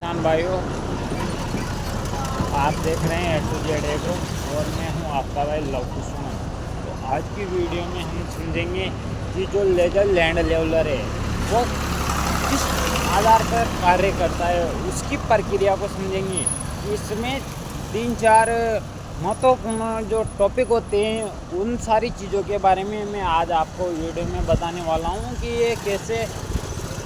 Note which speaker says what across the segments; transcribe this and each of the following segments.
Speaker 1: किसान भाइयों, आप देख रहे हैं A to Z एग्रो और मैं हूं आपका भाई लव कुसुमन। तो आज की वीडियो में हम समझेंगे कि जो लेजर लैंड लेवलर है वो किस आधार पर कार्य करता है, उसकी प्रक्रिया को समझेंगे। इसमें 3-4 महत्वपूर्ण जो टॉपिक होते हैं उन सारी चीज़ों के बारे में मैं आज आपको वीडियो में बताने वाला हूं कि ये कैसे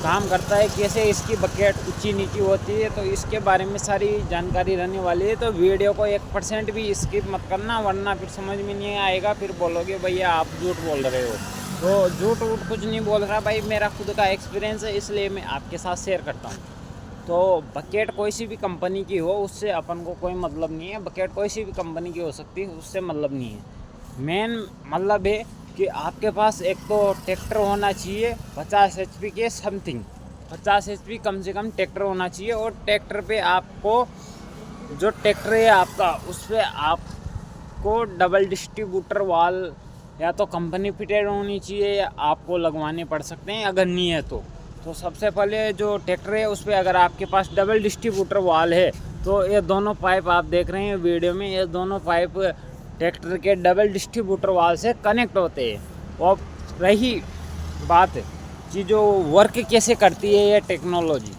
Speaker 1: काम करता है, कैसे इसकी बकेट ऊंची नीची होती है। तो इसके बारे में सारी जानकारी रहने वाली है। तो वीडियो को 1% भी स्किप मत करना, वरना फिर समझ में नहीं आएगा, फिर बोलोगे भैया आप झूठ बोल रहे हो। तो झूठ वूठ कुछ नहीं बोल रहा भाई, मेरा खुद का एक्सपीरियंस है, इसलिए मैं आपके साथ शेयर करता हूँ। तो बकेट कोई सी भी कंपनी की हो उससे अपन को कोई मतलब नहीं है। बकेट कोई सी भी कंपनी की हो सकती है, उससे मतलब नहीं है। मेन मतलब है कि आपके पास एक तो ट्रैक्टर होना चाहिए 50 HP के समथिंग, 50 HP कम से कम ट्रैक्टर होना चाहिए। और ट्रैक्टर पे आपको जो ट्रैक्टर है आपका, उस पर आपको डबल डिस्ट्रीब्यूटर वाल या तो कंपनी फिटेड होनी चाहिए या आपको लगवाने पड़ सकते हैं अगर नहीं है तो सबसे पहले जो ट्रैक्टर है उस पर अगर आपके पास डबल डिस्ट्रीब्यूटर वाल है तो ये दोनों पाइप आप देख रहे हैं वीडियो में, ये दोनों पाइप ट्रैक्टर के डबल डिस्ट्रीब्यूटर वाल से कनेक्ट होते हैं। और रही बात कि जो वर्क कैसे करती है ये टेक्नोलॉजी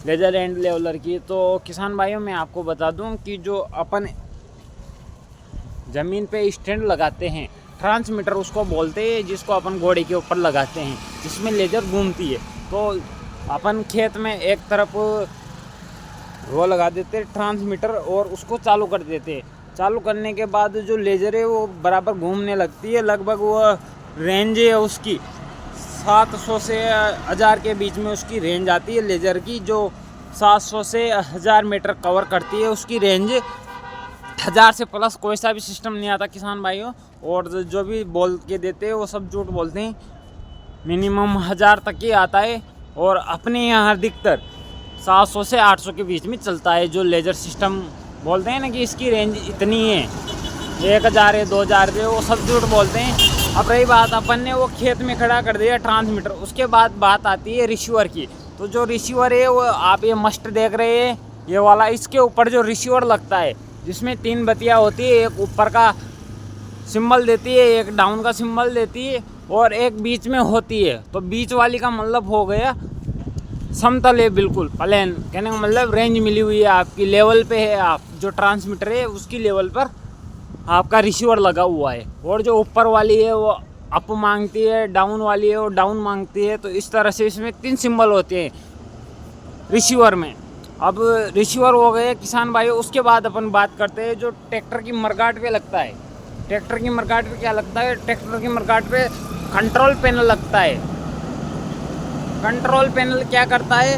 Speaker 1: लेजर एंड लेवलर की, तो किसान भाइयों मैं आपको बता दूं कि जो अपन ज़मीन पे स्टैंड लगाते हैं, ट्रांसमीटर उसको बोलते हैं, जिसको अपन घोड़े के ऊपर लगाते हैं, जिसमें लेजर घूमती है। तो अपन खेत में एक तरफ वो लगा देते हैं ट्रांसमीटर और उसको चालू कर देते हैं। चालू करने के बाद जो लेज़र है वो बराबर घूमने लगती है। लगभग वो रेंज है उसकी 700 से 1000 के बीच में उसकी रेंज आती है लेज़र की, जो 700 से 1000 मीटर कवर करती है। उसकी रेंज 1000 से प्लस कोई सा भी सिस्टम नहीं आता किसान भाइयों। और जो भी बोल के देते हैं वो सब झूठ बोलते हैं। मिनिमम 1000 तक ही आता है और अपने यहाँ अधिकतर 700 से 800 के बीच में चलता है। जो लेजर सिस्टम बोलते हैं ना कि इसकी रेंज इतनी है, 1000 है 2000 है, वो सब झूठ बोलते हैं। अब रही बात, अपन ने वो खेत में खड़ा कर दिया ट्रांसमीटर, उसके बाद बात आती है रिसीवर की। तो जो रिसीवर है वो आप ये मस्ट देख रहे हैं ये वाला, इसके ऊपर जो रिसीवर लगता है जिसमें 3 बत्तियाँ होती है, एक ऊपर का सिंबल देती है, एक डाउन का सिंबल देती है और एक बीच में होती है। तो बीच वाली का मतलब हो गया समतल है, बिल्कुल प्लेन। कहने का मतलब रेंज मिली हुई है, आपकी लेवल पे है, आप जो ट्रांसमीटर है उसकी लेवल पर आपका रिसीवर लगा हुआ है। और जो ऊपर वाली है वो अप मांगती है, डाउन वाली है वो डाउन मांगती है। तो इस तरह से इसमें 3 सिंबल होते हैं रिसीवर में। अब रिसीवर हो गए किसान भाई। उसके बाद अपन बात करते हैं जो ट्रैक्टर की मरगाट पे लगता है। ट्रैक्टर की मरगाट पे क्या लगता है? ट्रैक्टर की मरगाट पे कंट्रोल पैनल लगता है। कंट्रोल पैनल क्या करता है?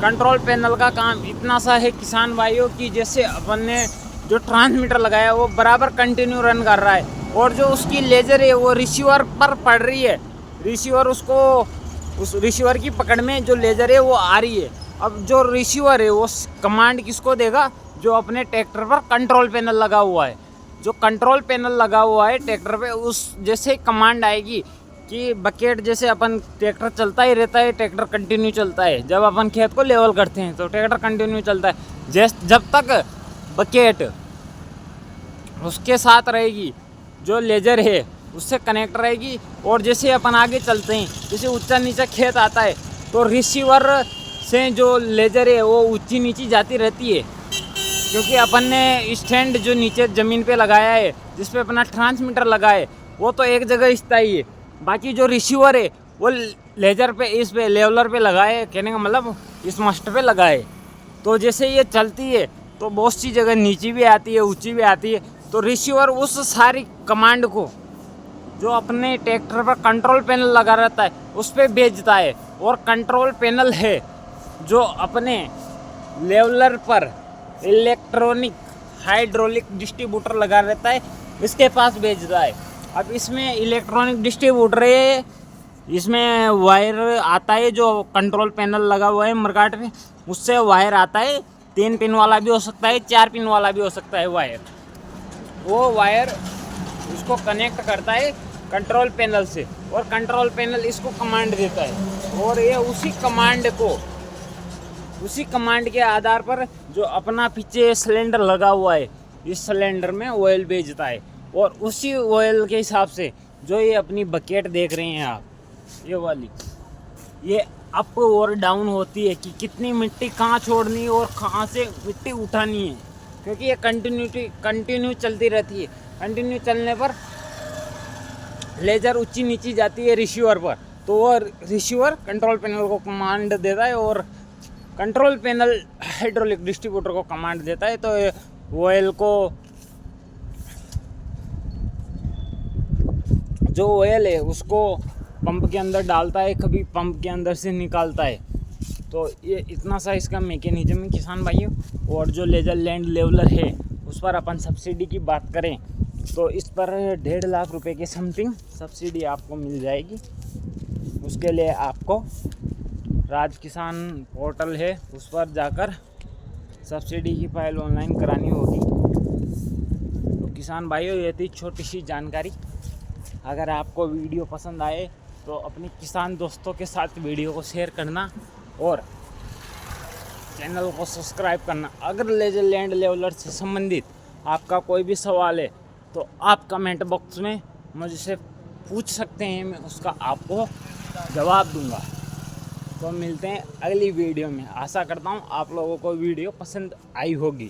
Speaker 1: कंट्रोल पैनल का काम इतना सा है किसान भाइयों कि जैसे अपन ने जो ट्रांसमीटर लगाया वो बराबर कंटिन्यू रन कर रहा है और जो उसकी लेजर है वो रिसीवर पर पड़ रही है। रिसीवर उसको, उस रिसीवर की पकड़ में जो लेजर है वो आ रही है। अब जो रिसीवर है वो कमांड किसको देगा? जो अपने ट्रैक्टर पर कंट्रोल पैनल लगा हुआ है। जो कंट्रोल पैनल लगा हुआ है ट्रैक्टर पे, उस जैसे कमांड आएगी कि बकेट, जैसे अपन ट्रैक्टर चलता ही रहता है, ट्रैक्टर कंटिन्यू चलता है। जब अपन खेत को लेवल करते हैं तो ट्रैक्टर कंटिन्यू चलता है, जब तक बकेट उसके साथ रहेगी, जो लेजर है उससे कनेक्ट रहेगी। और जैसे अपन आगे चलते हैं, जैसे ऊंचा नीचा खेत आता है तो रिसीवर से जो लेजर है वो ऊंची नीची जाती रहती है, क्योंकि अपन ने स्टैंड जो नीचे ज़मीन पे लगाया है जिस पे अपना ट्रांसमीटर लगा है वो तो एक जगह स्थायी है। बाकी जो रिसीवर है वो लेजर पे, इस पे लेवलर पे लगाए, कहने का मतलब इस मस्ट पे लगाए। तो जैसे ये चलती है तो बहुत सी जगह नीची भी आती है, ऊंची भी आती है। तो रिसीवर उस सारी कमांड को जो अपने ट्रैक्टर पर कंट्रोल पैनल लगा रहता है उस पर भेजता है। और कंट्रोल पैनल है जो अपने लेवलर पर इलेक्ट्रॉनिक हाइड्रोलिक डिस्ट्रीब्यूटर लगा रहता है, इसके पास भेजता है। अब इसमें इलेक्ट्रॉनिक डिस्ट्रीब्यूटर है, इसमें वायर आता है जो कंट्रोल पैनल लगा हुआ है मरगाट में, उससे वायर आता है। 3 पिन वाला भी हो सकता है, 4 पिन वाला भी हो सकता है वायर। वो वायर उसको कनेक्ट करता है कंट्रोल पैनल से और कंट्रोल पैनल इसको कमांड देता है और ये उसी कमांड को उसी कमांड के आधार पर जो अपना पीछे सिलेंडर लगा हुआ है, इस सिलेंडर में ऑयल भेजता है। और उसी ऑयल के हिसाब से जो ये अपनी बकेट देख रहे हैं आप, ये वाली, ये अप और डाउन होती है कि कितनी मिट्टी कहाँ छोड़नी है और कहाँ से मिट्टी उठानी है, क्योंकि ये कंटिन्यू चलती रहती है। कंटिन्यू चलने पर लेजर ऊंची नीची जाती है रिसीवर पर, तो वो रिसीवर कंट्रोल पैनल को कमांड देता है और कंट्रोल पैनल हाइड्रोलिक डिस्ट्रीब्यूटर को कमांड देता है। तो ऑयल को, जो ऑयल है उसको पंप के अंदर डालता है, कभी पंप के अंदर से निकालता है। तो ये इतना सा इसका मैकेनिज्म है किसान भाइयों। और जो लेजर लैंड लेवलर है उस पर अपन सब्सिडी की बात करें तो इस पर 1.5 लाख रुपए के समथिंग सब्सिडी आपको मिल जाएगी। उसके लिए आपको राज किसान पोर्टल है उस पर जाकर सब्सिडी की फाइल ऑनलाइन करानी होगी। तो किसान भाइयों, ये थी छोटी सी जानकारी। अगर आपको वीडियो पसंद आए तो अपने किसान दोस्तों के साथ वीडियो को शेयर करना और चैनल को सब्सक्राइब करना। अगर लेजर लैंड लेवलर से संबंधित आपका कोई भी सवाल है तो आप कमेंट बॉक्स में मुझसे पूछ सकते हैं, मैं उसका आपको जवाब दूंगा। तो मिलते हैं अगली वीडियो में। आशा करता हूँ आप लोगों को वीडियो पसंद आई होगी।